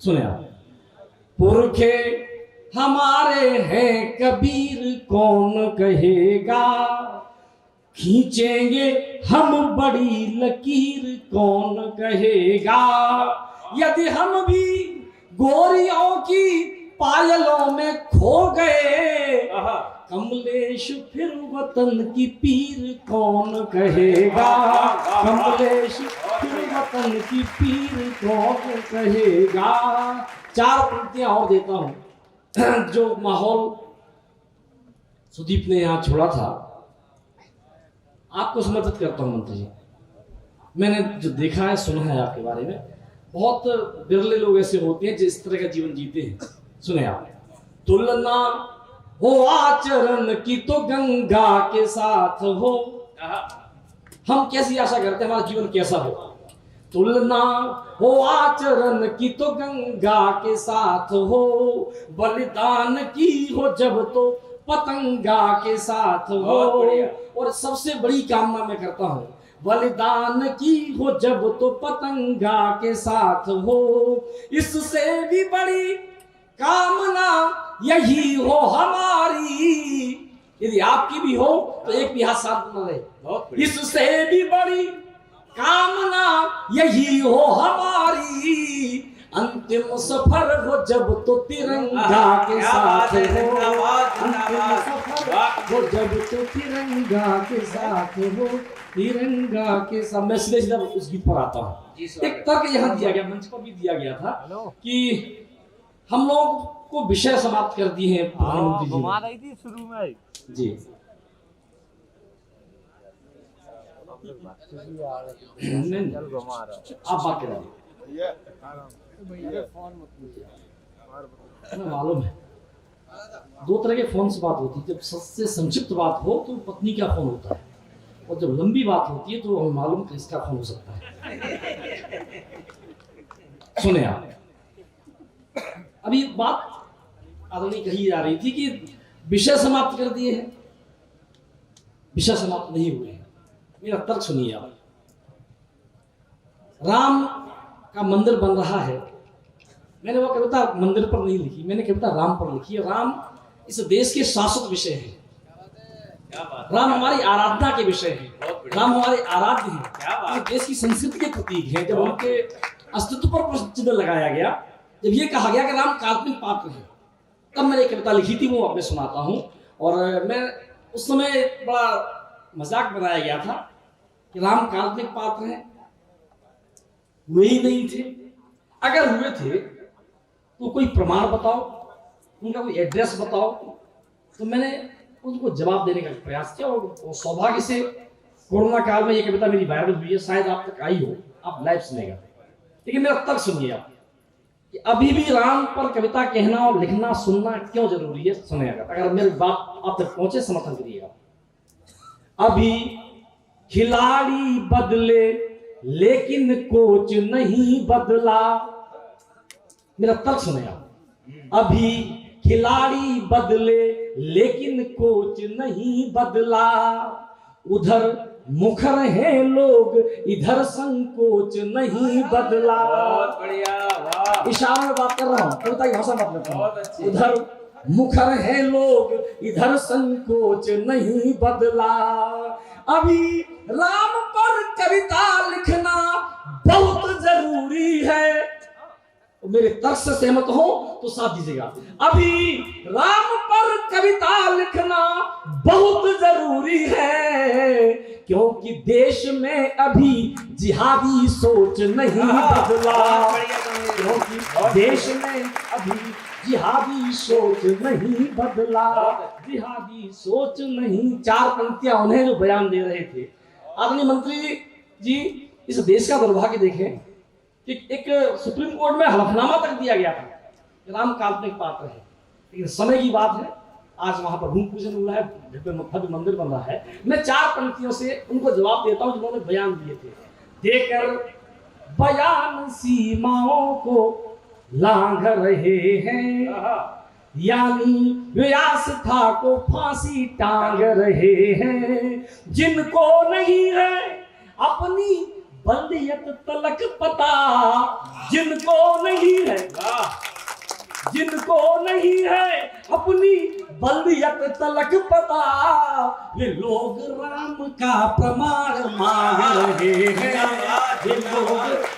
सुने आप। पुरखे हमारे हैं कबीर कौन कहेगा, खींचेंगे हम बड़ी लकीर कौन कहेगा। यदि हम भी गोरियों की पायलों में खो गए, कमलेश फिर वतन की पीर कौन कहेगा। कमलेश फिर वतन की पीर कौन कहेगा। चार पंक्तियां और देता हूं। जो माहौल सुदीप ने यहां छोड़ा था, आपको समर्पित करता हूं मंत्री जी। मैंने जो देखा है सुना है आपके बारे में, बहुत बिरले लोग ऐसे होते हैं जो इस तरह का जीवन जीते हैं। सुने आप। तुलना हो आचरण की तो गंगा के साथ हो। हम कैसी आशा करते हैं हमारा जीवन कैसा हो। तुलना हो आचरण की तो गंगा के साथ हो, बलिदान की हो जब तो पतंगा के साथ हो। और सबसे बड़ी कामना मैं करता हूं, बलिदान की हो जब तो पतंगा के साथ हो। इससे भी बड़ी कामना यही हो हमारी। यदि आपकी भी हो तो एक भी हाथ साथ न रहे। इससे भी बड़ी कामना यही हो हमारी, अंतिम सफर हो जब तो तिरंगा के साथ हो। अंतिम सफर हो जब तो तिरंगा के साथ हो। तिरंगा के साथ। मैं सीधे सीधा उस गीत पर आता हूँ। एक तर्क यहाँ दिया गया, मंच पर भी दिया गया था कि हम लोग को विषय समाप्त कर दिए हैं प्रधानमंत्री जी। घुमा रही थी शुरू में जी। आप बात करेंगे, मालूम है दो तरह के फोन से बात होती है। जब सबसे संक्षिप्त बात हो तो पत्नी का फोन होता है, और जब लंबी बात होती है तो हमें मालूम कि इसका फोन हो सकता है। सुने आप। अभी बात आदरणीय कही जा रही थी कि विषय समाप्त कर दिए हैं। विषय समाप्त नहीं हुए हैं। मेरा तर्क सुनिए आप। राम का मंदिर बन रहा है। मैंने वो कविता मंदिर पर नहीं लिखी, मैंने कविता राम पर लिखी है। राम इस देश के शाश्वत विषय है। राम हमारी आराधना के विषय है। राम हमारे आराध्य हैं। देश की संस्कृति के प्रतीक हैं। जब उनके अस्तित्व पर प्रश्न चिन्ह लगाया गया, जब ये कहा गया कि राम काल्पनिक पात्र है, तब मैंने एक कविता लिखी थी, वो आपने सुनाता हूँ। और मैं उस समय बड़ा मजाक बनाया गया था कि राम काल्पनिक पात्र हैं, हुए ही नहीं थे। अगर हुए थे तो कोई प्रमाण बताओ, उनका कोई एड्रेस बताओ। तो मैंने उनको जवाब देने का प्रयास किया, और सौभाग्य से कोरोना काल में ये कविता मेरी वायरल हुई है। शायद आप तक आई हो, आप लाइव सुनेगा। लेकिन मेरा तर्क सुनिए आप कि अभी भी राम पर कविता कहना और लिखना सुनना क्यों जरूरी है। सुनिएगा, अगर मेरी बात आप तक पहुंचे समर्थन करिएगा। अभी खिलाड़ी बदले लेकिन कोच नहीं बदला। मेरा तर्क सुने आप। अभी खिलाड़ी बदले लेकिन कोच नहीं बदला। उधर मुखर हैं लोग, इधर संकोच नहीं बदला। बहुत बढ़िया, वाह। इशारा में बात कर रहा हूँ, कविता की भाषा बात करता हूँ। उधर मुखर हैं लोग, इधर संकोच नहीं बदला। अभी राम पर कविता लिखना बहुत जरूरी है। मेरे तर्क से सहमत हो तो साथ दीजिएगा। अभी राम पर कविता लिखना बहुत जरूरी है, क्योंकि देश में अभी जिहादी सोच नहीं बदला। क्योंकि देश में अभी जिहादी सोच नहीं बदला। जिहादी सोच नहीं। चार पंक्तियां उन्हें जो बयान दे रहे थे। आदरणीय मंत्री जी, इस देश का दुर्भाग्य देखें कि एक सुप्रीम कोर्ट में हलफनामा तक दिया गया था कि राम काल्पनिक पात्र है। लेकिन समय की बात है, आज वहां पर भूमि पूजन हुआ है, भव्य मंदिर बन रहा है। मैं चार पंक्तियों से उनको जवाब देता हूं जिन्होंने बयान दिए थे। देकर बयान सीमाओं को लांघ रहे हैं, यानी व्यवस्था को फांसी टांग रहे हैं। जिनको नहीं है अपनी बल्दियत तलक पता, जिनको नहीं है जिनको नहीं है अपनी बलियत तलक पता, ये लोग राम का प्रमाण मांग रहे हैं, ये लोग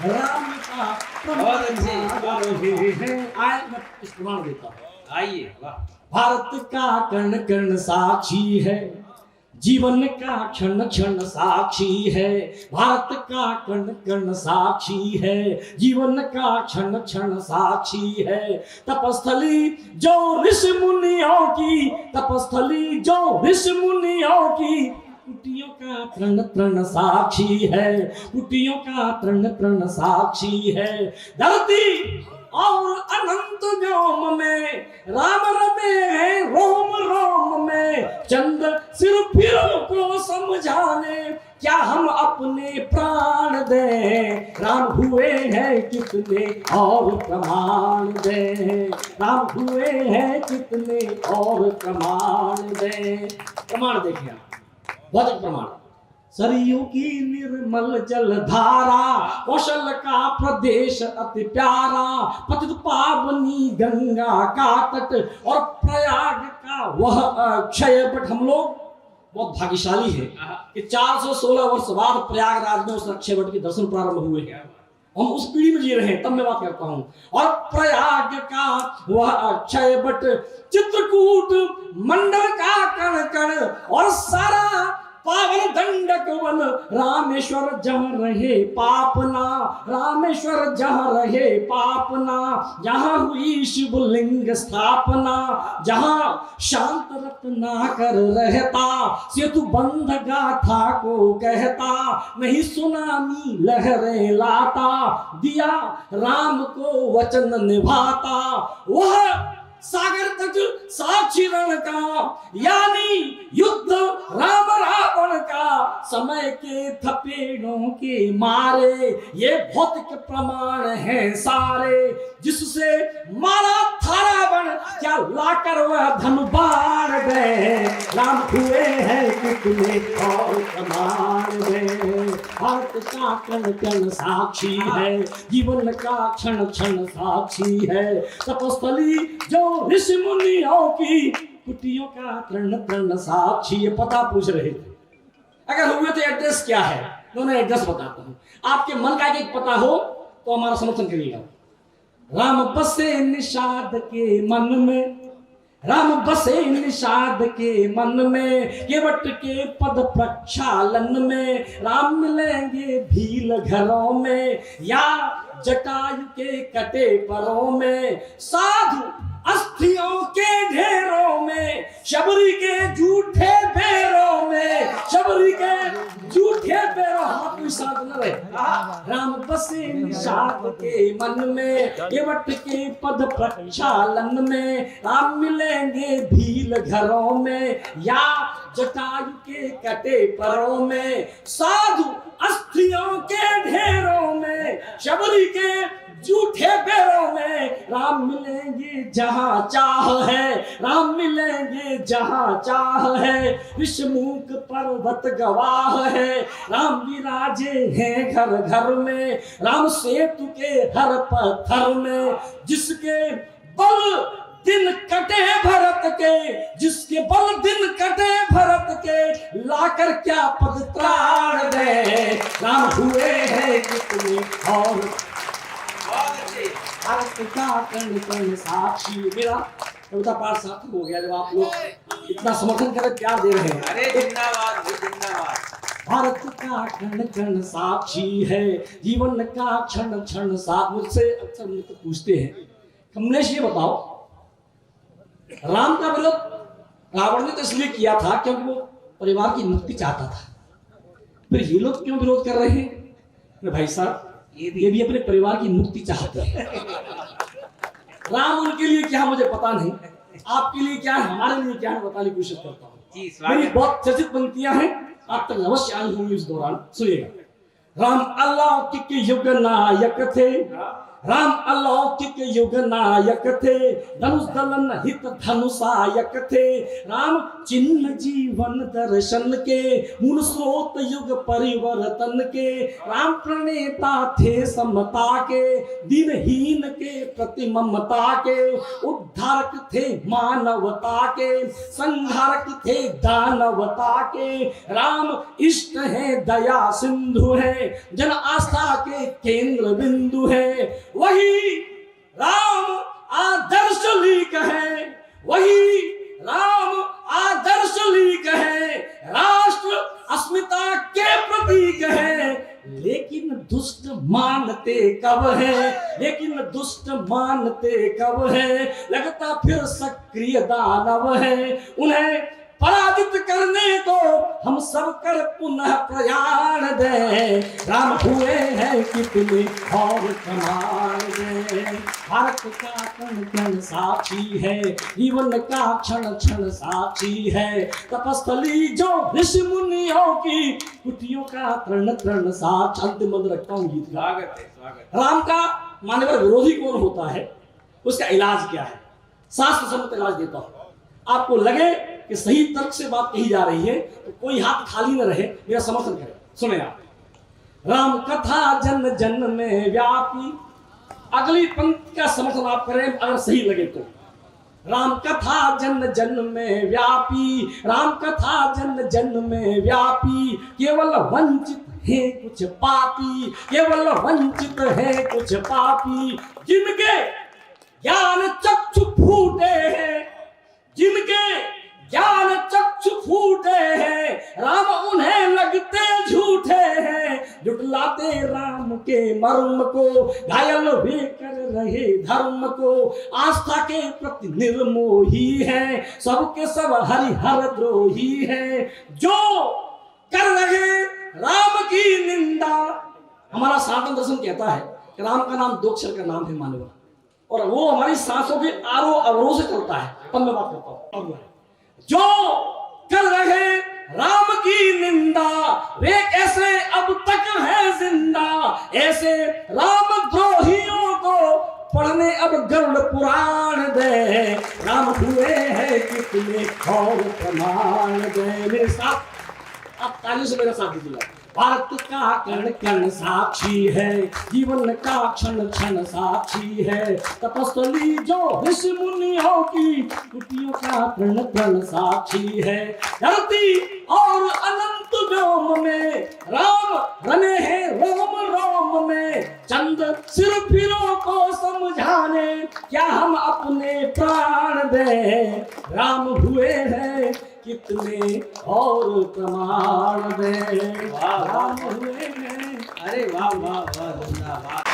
राम का प्रमाण मांग रहे हैं। आए मैं इस प्रमाण देता हूँ। आइए वाह। भारत का कण कण साक्षी है, जीवन का क्षण क्षण साक्षी है। भारत का कण कण साक्षी है, जीवन का क्षण क्षण साक्षी है। तपस्थली जो ऋषि मुनियों की, तपस्थली जो ऋषि मुनियों की, कुटियों का तृण तृण साक्षी है, कुटियों का तृण तृण साक्षी है। धरती और अनंत व्योम में राम रमे हैं रोम रोम में, चंद सिर फिरों को समझाने क्या हम अपने प्राण दें। राम हुए हैं कितने और प्रमाण दें, राम हुए हैं कितने और प्रमाण दें। प्रमाण देखिए आप, बहुत प्रमाण। सरयू की निर्मल जल धारा, कौशल का प्रदेश अति प्यारा, पतित पावनी गंगा का तट और प्रयाग का वह अक्षय बट। हम लोग बहुत भाग्यशाली है कि 416 वर्ष बाद प्रयागराज में उस अक्षय बट के दर्शन प्रारंभ हुए हैं। हम उस पीढ़ी में जी रहे हैं, तब मैं बात करता हूं। और प्रयाग का वह अक्षय बट, चित्रकूट मंडल का कण कण और सारा पावन दंडक वन, रामेश्वर जहाँ रहे पापना, रामेश्वर जहाँ रहे पापना, जहाँ हुई शिवलिंग स्थापना, जहाँ शांत रत्नाकर रहता, सेतु बंध गाथा को कहता, नहीं सुनामी लहरें लाता, दिया राम को वचन निभाता। वह सागर तट साक्षी रण का, यानी युद्ध राम रावण का, समय के थपेड़ों के मारे ये भौतिक प्रमाण हैं सारे। जिससे मारा था रावण क्या लाकर वह धन बाण दे, राम हुए हैं कितने और प्रमाण दे। भारत का कण कण साक्षी है, जीवन का क्षण क्षण साक्षी है। तपस्थली जो ऋषि मुनियों की, कुटियों का तृण तृण साक्षी। ये पता पूछ रहे थे, अगर हुए तो एड्रेस क्या है, तो मैं एड्रेस बताता हूँ। आपके मन का एक पता हो तो हमारा समर्थन करिएगा। राम बसे निषाद के मन में, राम बसे निषाद के मन में, केवट के पद प्रक्षालन में, राम मिलेंगे भील घरों में या जटायु के कटे परों में, साधु अस्थियों के ढेरों में, शबरी के झूठे पैरों में, शबरी के झूठे पैरों। हाथ में साथ न रहे। राम बसे निषाद के मन में, केवट के पद प्रक्षालन में, राम मिलेंगे भील घरों में या जटायु के कटे परों में, साधु अस्थियों के ढेरों में, शबरी के झूठे पैरों में, राम मिलेंगे जहां चाह है, राम मिलेंगे जहां चाह है। विषमुख पर्वत गवाह है, राम विराजे हैं घर घर में, राम सेतु के हर पत्थर में। जिसके बल दिन कटे भरत के, जिसके बल दिन कटे भरत के, लाकर क्या पद त्राण दे, राम हुए हैं कितने और। भारत का कण कण साक्षी। मेरा कविता पाठ सार्थक हो गया जब आप लोग इतना समर्थन कर प्यार दे रहे हैं। अरे जिंदाबाद जिंदाबाद। भारत का कण कण साक्षी है, जीवन का क्षण क्षण साथ। मुझसे अक्सर मुझसे पूछते हैं, कमलेश ये बताओ, राम का विरोध रावण ने तो इसलिए किया था क्योंकि वो परिवार की मुक्ति चाहता था, फिर ये लोग क्यों विरोध कर रहे हैं? भाई साहब, ये भी अपने परिवार की मुक्ति चाहते हैं। राम उनके लिए क्या मुझे पता नहीं, आपके लिए क्या है, हमारे लिए क्या है, बताने की कोशिश करता हूँ। मेरी बहुत चर्चित पंक्तियां हैं, आप तक अवश्य आई होंगी इस दौरान, सुनिएगा। राम अल्लाह के युग नायक थे, राम अलौकिक युग नायक थे, धनुष दलन हित धनुषायक थे। राम चिन्ह जीवन दर्शन के, मूल स्रोत युग परिवर्तन के। राम प्रणेता थे समता के, दीनहीन के प्रति ममता के। उद्धारक थे मानवता के, संहारक थे दानवता के। राम इष्ट है दया सिंधु है, जन आस्था के केंद्र बिंदु है। वही राम आदर्श लीक है, वही राम आदर्श लीक है। राष्ट्र अस्मिता के प्रतीक है, लेकिन दुष्ट मानते कब है, लेकिन दुष्ट मानते कब है। लगता फिर सक्रिय दानव है, उन्हें पराजित करने को हम सब कर पुनः प्रयाण दे। राम हुए हैं कितने और कमाल दे। भारत का कण कण साक्षी है, जीवन का क्षण क्षण साक्षी है। तपस्थली जो ऋषि मुनियों की, कुटियों का तृण तृण साक्ष। अंतिम मंत्र रखता हूँ गीत का। स्वागत है, स्वागत। राम का मानवर विरोधी कौन होता है, उसका इलाज क्या है, शास्त्र सम्मत इलाज देता हूं। आपको लगे कि सही तर्क से बात कही जा रही है तो कोई हाथ खाली न रहे, मेरा समर्थन करें। सुने आप, राम कथा जन जन में व्यापी। अगली पंक्ति का समर्थन आप करें अगर सही लगे तो। राम कथा जन जन में व्यापी, राम कथा जन जन में व्यापी। केवल वंचित है कुछ पापी, केवल वंचित है कुछ पापी। जिनके ज्ञान चक्षु फूटे हैं, जिनके ज्ञान चक्षु फूटे हैं, राम उन्हें लगते झूठे हैं। जुटलाते राम के मर्म को, घायल वे कर रहे धर्म को। आस्था के प्रति निर्मोही है, सबके सब हरिहर द्रोही है। जो कर रहे राम की निंदा। हमारा सनातन दर्शन कहता है कि राम का नाम दो अक्षर का नाम है मानव, और वो हमारी सांसों के आरो अवरोह से चलता है। तब मैं बात करता हूं। जो कर रहे राम की निंदा, वे कैसे अब तक है जिंदा। ऐसे राम द्रोहियों को पढ़ने अब गरुड़ पुराण दे। राम हुए हैं कितने और प्रमाण दे। मेरे साथ आप ताली से मेरा साथ दीजिएगा। भारत का कण कण साक्षी है, जीवन का क्षण क्षण साक्षी है। तपस्थली जो ऋषि मुनियों की, कुटियों का तृण तृण साक्षी है। धरती और अनंत व्योम में राम रमे हैं रोम रोम में। चंद सिर फिरों को समझाने, क्या हम अपने प्राण दे। राम हुए हैं कितने और प्रमाण दे। राम हुए हैं। अरे वाह वाह वाह, जिंदाबाद।